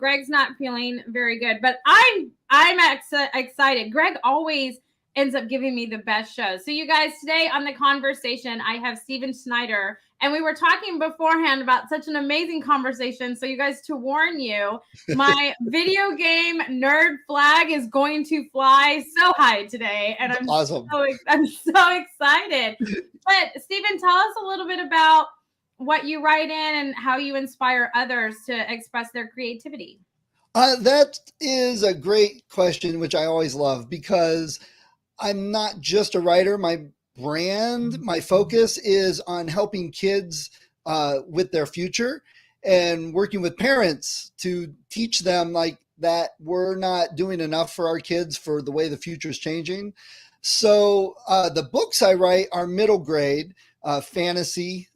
Greg's not feeling very good, but I'm excited. Greg always ends up giving me the best shows. So you guys, today on the Con-Versation, I have Stephen Schneider, and we were talking beforehand about such an amazing conversation. So you guys, to warn you, my video game nerd flag is going to fly so high today, and I'm awesome. I'm so excited. But Stephen, tell us a little bit about what you write in and how you inspire others to express their creativity. That is a great question, which I always love, because I'm not just a writer. My brand, my focus is on helping kids with their future and working with parents to teach them like that we're not doing enough for our kids for the way the future is changing. So the books I write are middle grade fantasy,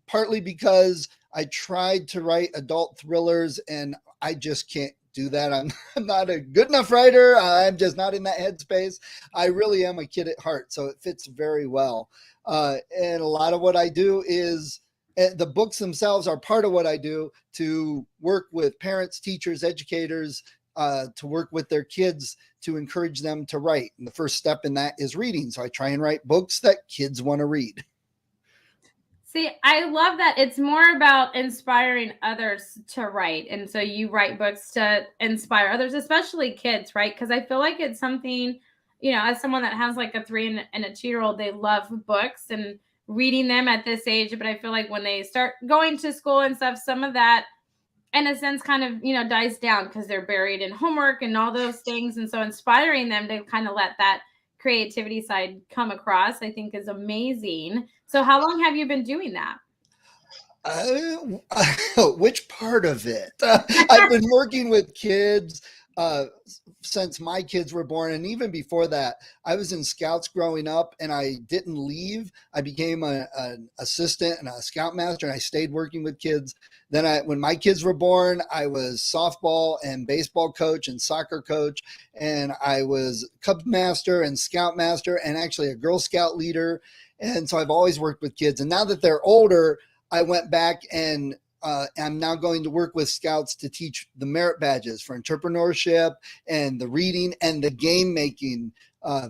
partly because I tried to write adult thrillers and I just can't do that. I'm not a good enough writer. I'm just not in that headspace. I really am a kid at heart, so it fits very well. And a lot of what I do is the books themselves are part of what I do to work with parents, teachers, educators, to work with their kids to encourage them to write. And the first step in that is reading. So I try and write books that kids want to read. See, I love that. It's more about inspiring others to write. And so you write books to inspire others, especially kids, right? Because I feel like it's something, you know, as someone that has like a 3 and a 2-year-old, they love books and reading them at this age. But I feel like when they start going to school and stuff, some of that, in a sense, kind of, you know, dies down because they're buried in homework and all those things. And so inspiring them to kind of let that creativity side come across, I think, is amazing. So how long have you been doing that? Which part of it? I've been working with kids since my kids were born. And even before that, I was in Scouts growing up and I didn't leave. I became an assistant and a Scoutmaster, and I stayed working with kids. Then when my kids were born, I was softball and baseball coach and soccer coach. And I was Cub Master and Scoutmaster and actually a Girl Scout leader. And so I've always worked with kids. And now that they're older, I went back and I'm now going to work with Scouts to teach the merit badges for entrepreneurship and the reading and the game making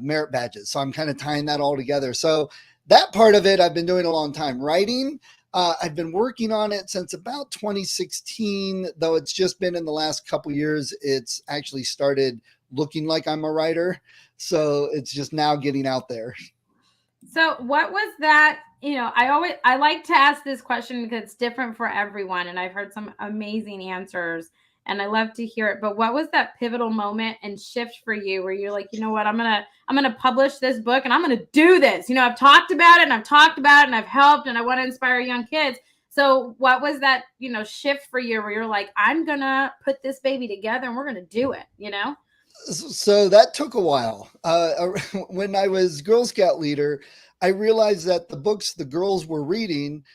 merit badges. So I'm kind of tying that all together. So that part of it, I've been doing a long time. Writing, I've been working on it since about 2016, though it's just been in the last couple of years. It's actually started looking like I'm a writer. So it's just now getting out there. So what was that? You know, I like to ask this question because it's different for everyone. And I've heard some amazing answers and I love to hear it. But what was that pivotal moment and shift for you where you're like, you know what, I'm going to publish this book and I'm going to do this. You know, I've talked about it and I've talked about it and I've helped and I want to inspire young kids. So what was that, you know, shift for you where you're like, I'm going to put this baby together and we're going to do it, you know? So that took a while. When I was Girl Scout leader, I realized that the books the girls were reading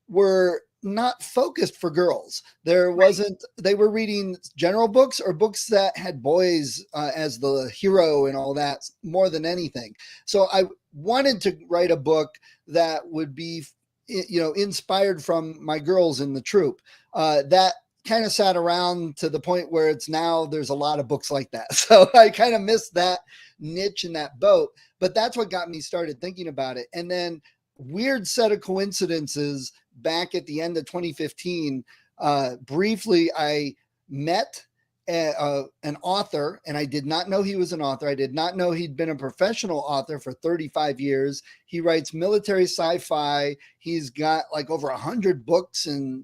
were not focused for girls. There wasn't, they were reading general books or books that had boys as the hero and all that more than anything. So I wanted to write a book that would be, you know, inspired from my girls in the troop. That kind of sat around to the point where it's now there's a lot of books like that. So I kind of missed that niche in that boat, but that's what got me started thinking about it. And then weird set of coincidences back at the end of 2015, briefly, I met an author and I did not know he was an author. I did not know he'd been a professional author for 35 years. He writes military sci-fi. He's got like over 100 books and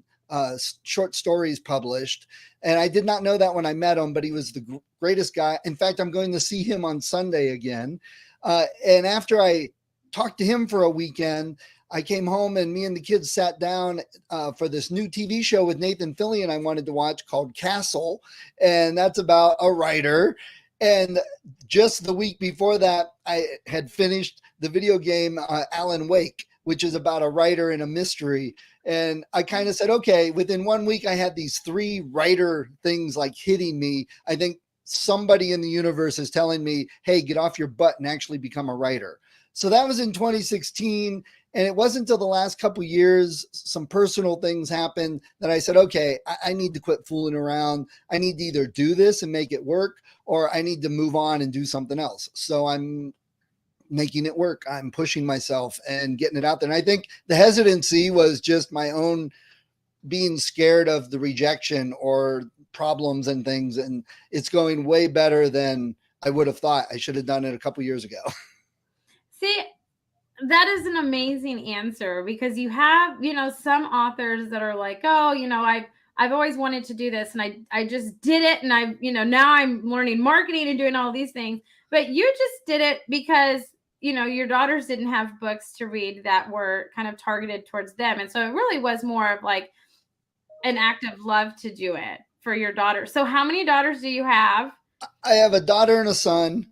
short stories published. And I did not know that when I met him, but he was the greatest guy. In fact, I'm going to see him on Sunday again. And after I talked to him for a weekend, I came home and me and the kids sat down for this new TV show with Nathan Fillion I wanted to watch called Castle. And that's about a writer. And just the week before that, I had finished the video game Alan Wake, which is about a writer and a mystery. And I kind of said, okay, within 1 week, I had these 3 writer things like hitting me. I think somebody in the universe is telling me, hey, get off your butt and actually become a writer. So that was in 2016. And it wasn't until the last couple years, some personal things happened that I said, okay, I need to quit fooling around. I need to either do this and make it work, or I need to move on and do something else. So I'm making it work. I'm pushing myself and getting it out there. And I think the hesitancy was just my own being scared of the rejection or problems and things. And it's going way better than I would have thought. I should have done it a couple years ago. See, that is an amazing answer, because you have, some authors that are like, oh, I've always wanted to do this, and I just did it, and now I'm learning marketing and doing all these things. But you just did it because your daughters didn't have books to read that were kind of targeted towards them, and so it really was more of like an act of love to do it for your daughter. So how many daughters do you have? I have a daughter and a son.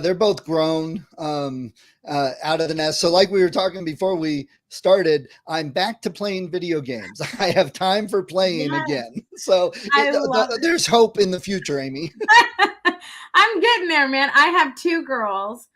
They're both grown, out of the nest. So like we were talking before we started, I'm back to playing video games. I have time for playing again. So there's hope in the future, Amy. I'm getting there, man. I have 2 girls,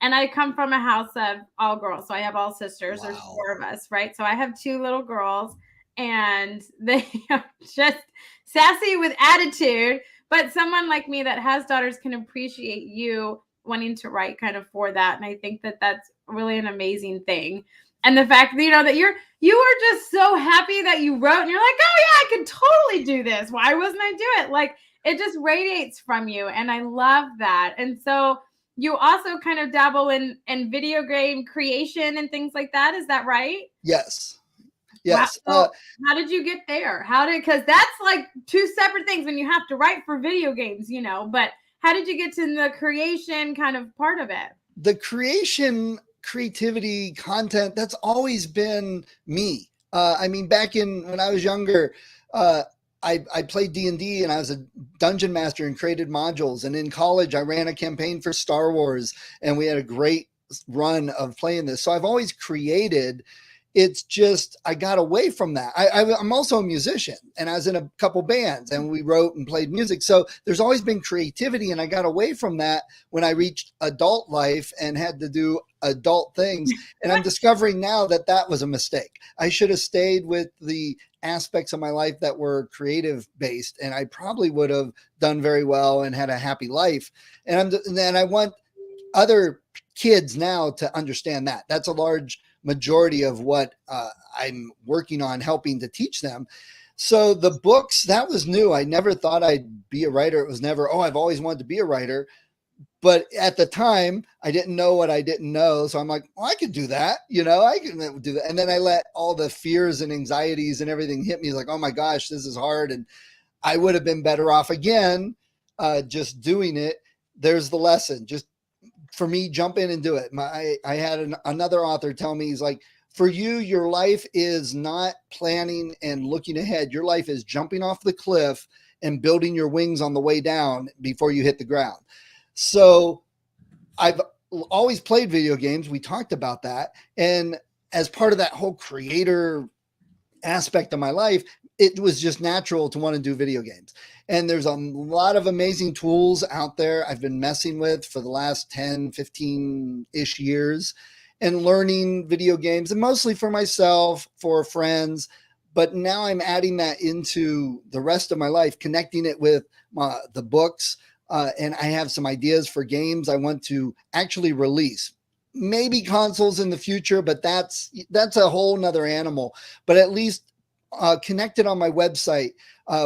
and I come from a house of all girls. So I have all sisters. Wow. There's 4 of us, right? So I have 2 little girls, and they are just sassy with attitude. But someone like me that has daughters can appreciate you wanting to write kind of for that. And I think that that's really an amazing thing. And the fact that, that you were just so happy that you wrote, and you're like, oh yeah, I could totally do this. Why wasn't I do it? Like, it just radiates from you. And I love that. And so you also kind of dabble in video game creation and things like that. Is that right? Yes. Yes. Wow. So how did you get there? Because that's like 2 separate things when you have to write for video games, but how did you get to the creation kind of part of it? The creativity, content, that's always been me. Back when I was younger, I played D&D, and I was a dungeon master and created modules. And in college, I ran a campaign for Star Wars, and we had a great run of playing this. So I've always created. It's just, I got away from that. I'm also a musician, and I was in a couple bands, and we wrote and played music. So there's always been creativity, and I got away from that when I reached adult life and had to do adult things. And I'm discovering now that that was a mistake. I should have stayed with the aspects of my life that were creative based, and I probably would have done very well and had a happy life. And I want other kids now to understand that. That's a large majority of what I'm working on, helping to teach them. So the books, that was new. I never thought I'd be a writer. It was never, I've always wanted to be a writer. But at the time, I didn't know what I didn't know. So I'm like, I could do that. I can do that. And then I let all the fears and anxieties and everything hit me. Like, oh my gosh, this is hard. And I would have been better off again, just doing it. There's the lesson. Just for me, jump in and do it. I had another author tell me, he's like, for you, your life is not planning and looking ahead. Your life is jumping off the cliff and building your wings on the way down before you hit the ground. So I've always played video games. We talked about that. And as part of that whole creator aspect of my life, it was just natural to want to do video games. And there's a lot of amazing tools out there I've been messing with for the last 10, 15-ish years and learning video games, and mostly for myself, for friends. But now I'm adding that into the rest of my life, connecting it with the books. And I have some ideas for games I want to actually release. Maybe consoles in the future, but that's a whole nother animal. But at least connected on my website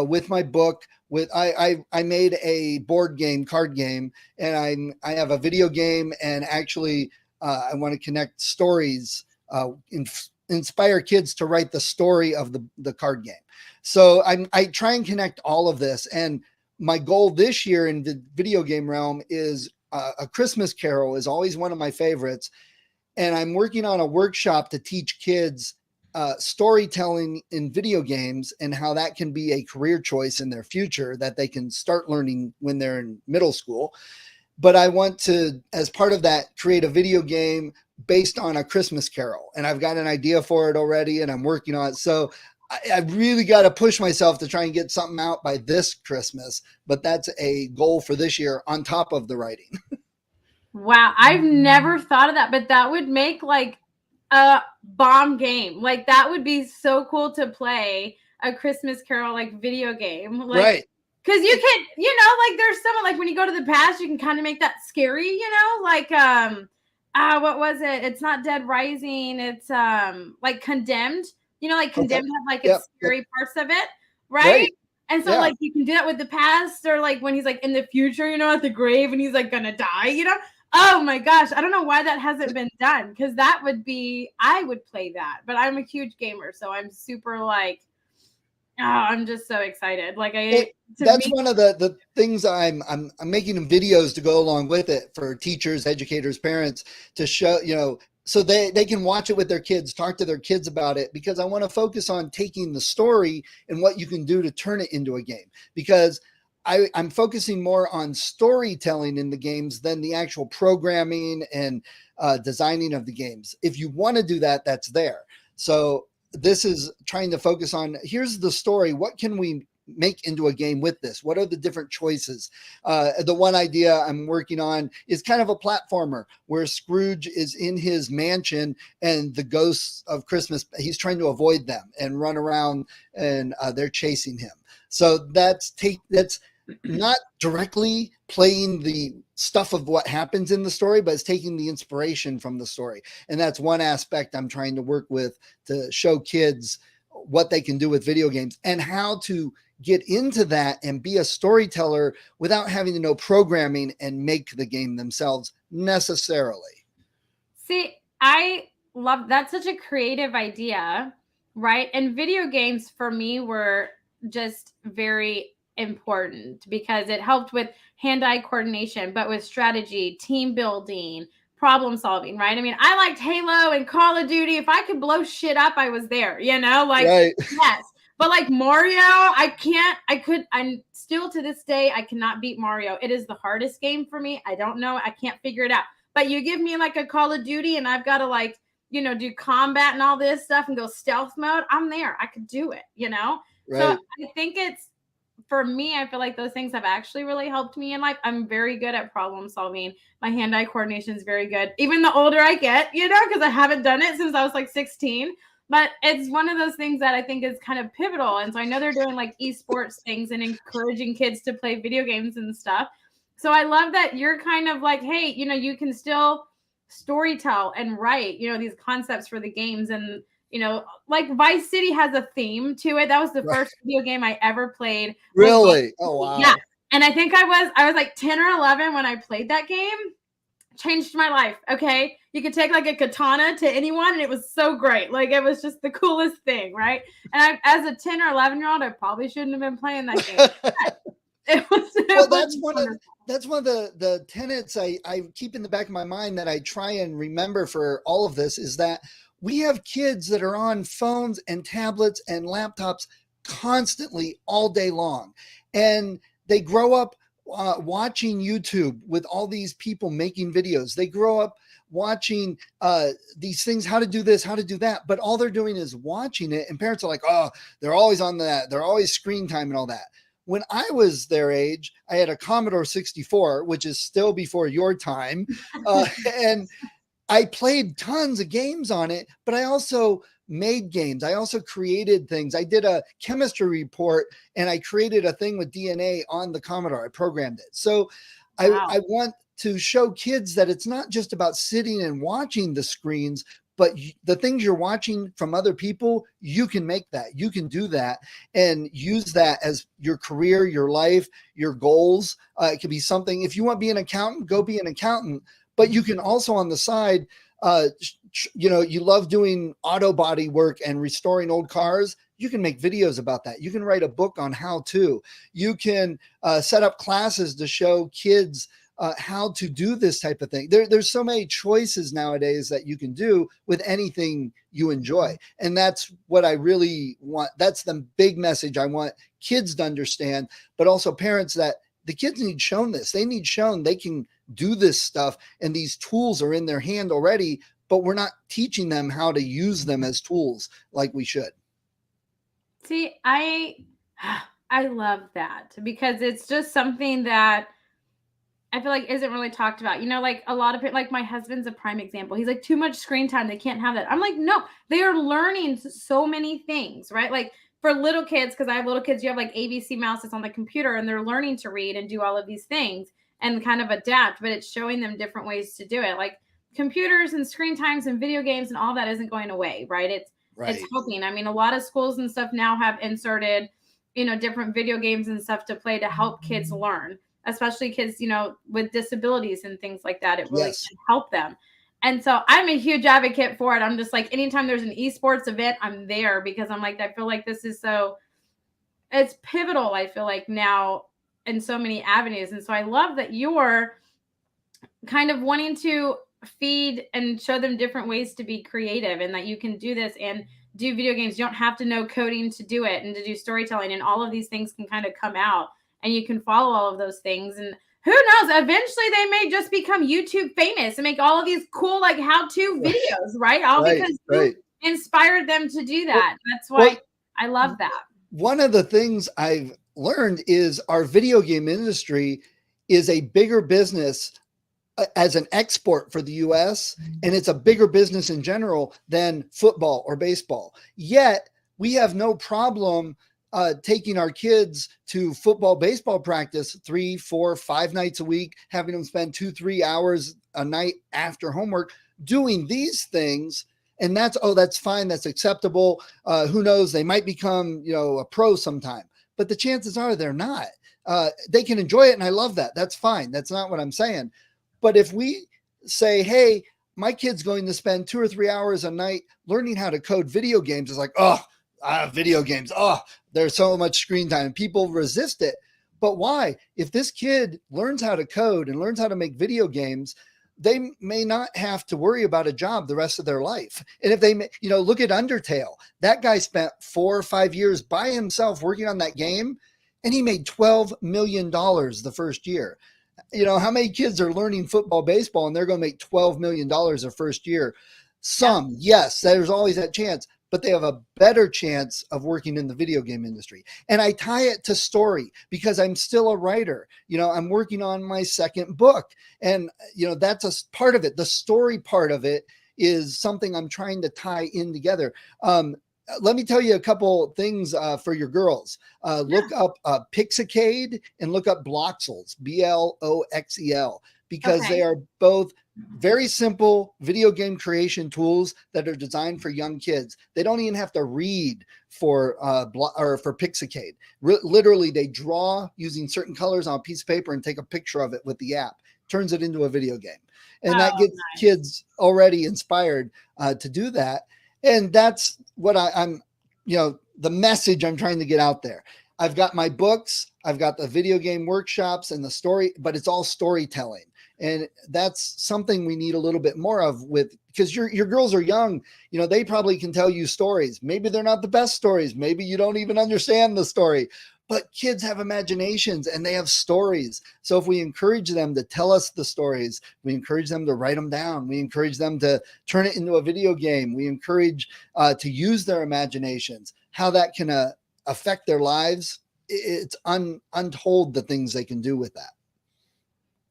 with my book. I made a board game, card game, and I have a video game, and actually I want to connect stories, inspire kids to write the story of the card game. So I try and connect all of this. And my goal this year in the video game realm is A Christmas Carol is always one of my favorites. And I'm working on a workshop to teach kids storytelling in video games and how that can be a career choice in their future that they can start learning when they're in middle school. But I want to, as part of that, create a video game based on A Christmas Carol. And I've got an idea for it already, and I'm working on it. So I really got to push myself to try and get something out by this Christmas. But that's a goal for this year on top of the writing. Wow. I've never thought of that, but that would make like a bomb game. Like that would be so cool to play a Christmas Carol like video game. Like Right. because you can, like there's some like when you go to the past, you can kind of make that scary, like what was it? It's not Dead Rising, it's like Condemned. Like Okay. Condemned have like Yep. its scary parts of it, right? Right. And so Yeah. like you can do that with the past, or like when he's like in the future, at the grave and he's like gonna die. Oh my gosh, I don't know why that hasn't been done, because that would be, I would play that. But I'm a huge gamer, so I'm super like, oh, I'm just so excited. Like That's one of the things I'm making videos to go along with it for teachers, educators, parents, to show, so they can watch it with their kids, talk to their kids about it, because I want to focus on taking the story and what you can do to turn it into a game, because I'm focusing more on storytelling in the games than the actual programming and designing of the games. If you want to do that, that's there. So this is trying to focus on, here's the story. What can we make into a game with this? What are the different choices? The one idea I'm working on is kind of a platformer where Scrooge is in his mansion and the ghosts of Christmas, he's trying to avoid them and run around, and they're chasing him. So that's not directly playing the stuff of what happens in the story, but it's taking the inspiration from the story. And that's one aspect I'm trying to work with, to show kids what they can do with video games and how to get into that and be a storyteller without having to know programming and make the game themselves necessarily. See, I love that's such a creative idea, right? And video games for me were just very important because it helped with hand-eye coordination, but with strategy, team building, problem solving, right? I mean, I liked Halo and Call of Duty. If I could blow shit up, I was there, like Right. yes. But like Mario, I'm still to this day, I cannot beat Mario. It is the hardest game for me. I don't know. I can't figure it out. But you give me like a Call of Duty and I've got to like, do combat and all this stuff and go stealth mode. I'm there. I could do it, Right. So I think it's, for me, I feel like those things have actually really helped me in life. I'm very good at problem solving. My hand-eye coordination is very good. Even the older I get, because I haven't done it since I was like 16. But it's one of those things that I think is kind of pivotal. And so I know they're doing like esports things and encouraging kids to play video games and stuff. So I love that you're kind of like, hey, you can still storytell and write, these concepts for the games. And, like Vice City has a theme to it. That was the first video game I ever played. Really? Oh, wow. Yeah. And I think I was like 10 or 11 when I played that game. Changed my life. Okay. You could take like a katana to anyone and it was so great. Like it was just the coolest thing. Right. And as a 10 or 11-year-old, I probably shouldn't have been playing that game. That's one of the tenets I keep in the back of my mind that I try and remember for all of this, is that we have kids that are on phones and tablets and laptops constantly all day long. And they grow up watching YouTube with all these people making videos. They grow up watching these things, how to do this, how to do that. But all they're doing is watching it. And parents are like, oh, they're always on that. They're always screen time and all that. When I was their age, I had a Commodore 64, which is still before your time. And I played tons of games on it, but I also made games. I also created things. I did a chemistry report and I created a thing with DNA on the Commodore. I programmed it. So wow. I want to show kids that it's not just about sitting and watching the screens, but the things you're watching from other people, you can make that. You can do that and use that as your career, your life, your goals. It could be something. If you want to be an accountant, go be an accountant. But you can also on the side, you love doing auto body work and restoring old cars. You can make videos about that. You can write a book on how to. You can set up classes to show kids how to do this type of thing. There's so many choices nowadays that you can do with anything you enjoy. And that's what I really want. That's the big message I want kids to understand, but also parents, that the kids need shown this. They need shown they can do this stuff and these tools are in their hand already, but we're not teaching them how to use them as tools like we should. See, I love that because it's just something that I feel like isn't really talked about. You know, like a lot of it, like my husband's a prime example. He's like, too much screen time. They can't have that. I'm like, no, they are learning so many things, right? Like for little kids, because I have little kids, you have like ABC mouses on the computer and they're learning to read and do all of these things and kind of adapt, but it's showing them different ways to do it. Like computers and screen times and video games and all that isn't going away, right? It's helping. I mean, a lot of schools and stuff now have inserted, you know, different video games and stuff to play to help kids learn, especially kids, you know, with disabilities and things like that. It really can help them. And so I'm a huge advocate for it. I'm just like, anytime there's an esports event, I'm there because I'm like, I feel like this is so, it's pivotal, I feel like now in so many avenues. And so I love that you're kind of wanting to feed and show them different ways to be creative and that you can do this and do video games. You don't have to know coding to do it and to do storytelling, and all of these things can kind of come out and you can follow all of those things. And who knows, eventually they may just become YouTube famous and make all of these cool like how-to videos, right? All because you inspired them to do that. That's why I love that. One of the things I've learned is our video game industry is a bigger business as an export for the US, and it's a bigger business in general than football or baseball. Yet we have no problem taking our kids to football, baseball practice 3, 4, 5 nights a week, having them spend 2-3 hours a night after homework doing these things. And that's fine. That's acceptable. Who knows? They might become, a pro sometime, but the chances are they're not. They can enjoy it. And I love that. That's fine. That's not what I'm saying. But if we say, hey, my kid's going to spend 2 or 3 hours a night learning how to code video games, it's like, video games. There's so much screen time. People resist it. But why? If this kid learns how to code and learns how to make video games, they may not have to worry about a job the rest of their life. And if they, look at Undertale, that guy spent 4 or 5 years by himself working on that game, and he made $12 million the first year. How many kids are learning football, baseball, and they're going to make $12 million their first year? Some, yes, there's always that chance, but they have a better chance of working in the video game industry. And I tie it to story because I'm still a writer. I'm working on my second book, and, that's a part of it. The story part of it is something I'm trying to tie in together. Let me tell you a couple things for your girls. Look up Pixicade and look up Bloxels, Bloxel, because they are both very simple video game creation tools that are designed for young kids. They don't even have to read for Pixicade. Literally, they draw using certain colors on a piece of paper and take a picture of it with the app. Turns it into a video game. And that gets kids already inspired to do that. And that's what I'm, the message I'm trying to get out there. I've got my books, I've got the video game workshops and the story, but it's all storytelling. And that's something we need a little bit more of because your girls are young, they probably can tell you stories. Maybe they're not the best stories. Maybe you don't even understand the story, but kids have imaginations and they have stories. So if we encourage them to tell us the stories, we encourage them to write them down. We encourage them to turn it into a video game. We encourage to use their imaginations, how that can affect their lives. It's untold the things they can do with that.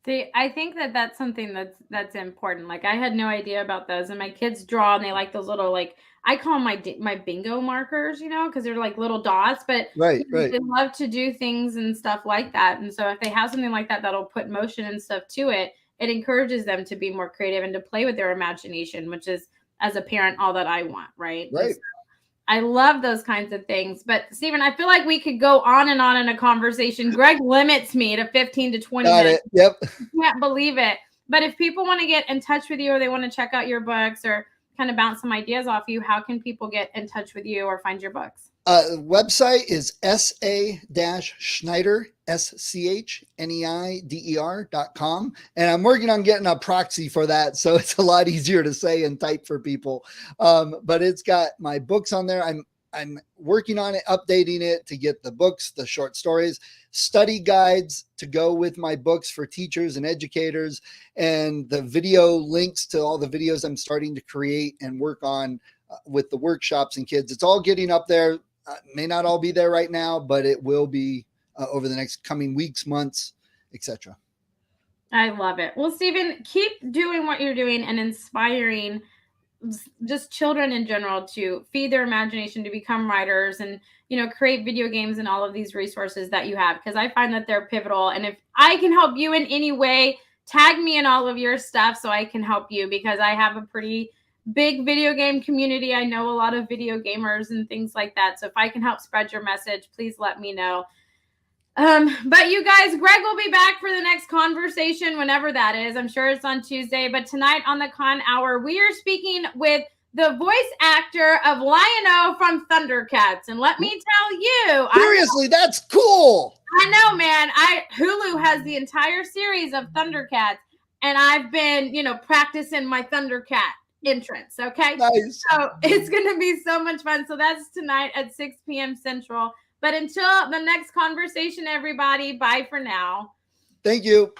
See, I think that's something that's important. Like I had no idea about those, and my kids draw, and they like those little I call them my bingo markers, because they're like little dots. But right. They love to do things and stuff like that. And so if they have something like that that'll put motion and stuff to it, it encourages them to be more creative and to play with their imagination, which is, as a parent, all that I want. Right. Right. I love those kinds of things. But Stephen, I feel like we could go on and on in a conversation. Greg limits me to 15 to 20 minutes. Yep. I can't believe it. But if people want to get in touch with you or they want to check out your books or kind of bounce some ideas off you, how can people get in touch with you or find your books? Website is sa-schneider, SCHNEIDER.com. And I'm working on getting a proxy for that, so it's a lot easier to say and type for people. But it's got my books on there. I'm working on it, updating it to get the books, the short stories, study guides to go with my books for teachers and educators, and the video links to all the videos I'm starting to create and work on with the workshops and kids. It's all getting up there. May not all be there right now, but it will be over the next coming weeks, months, etc. I love it. Well, Stephen, keep doing what you're doing and inspiring just children in general to feed their imagination, to become writers, and create video games and all of these resources that you have, because I find that they're pivotal. And if I can help you in any way, tag me in all of your stuff so I can help you, because I have a pretty big video game community. I know a lot of video gamers and things like that. So if I can help spread your message, please let me know. But you guys, Greg will be back for the next conversation whenever that is. I'm sure it's on Tuesday. But tonight on the Con Hour, we are speaking with the voice actor of Lion-O from Thundercats. And let me tell you, seriously, that's cool. I know, man. Hulu has the entire series of Thundercats, and I've been, practicing my Thundercat entrance. Okay. Nice. So it's going to be so much fun. So that's tonight at 6 p.m. Central. But until the next conversation, everybody, bye for now. Thank you.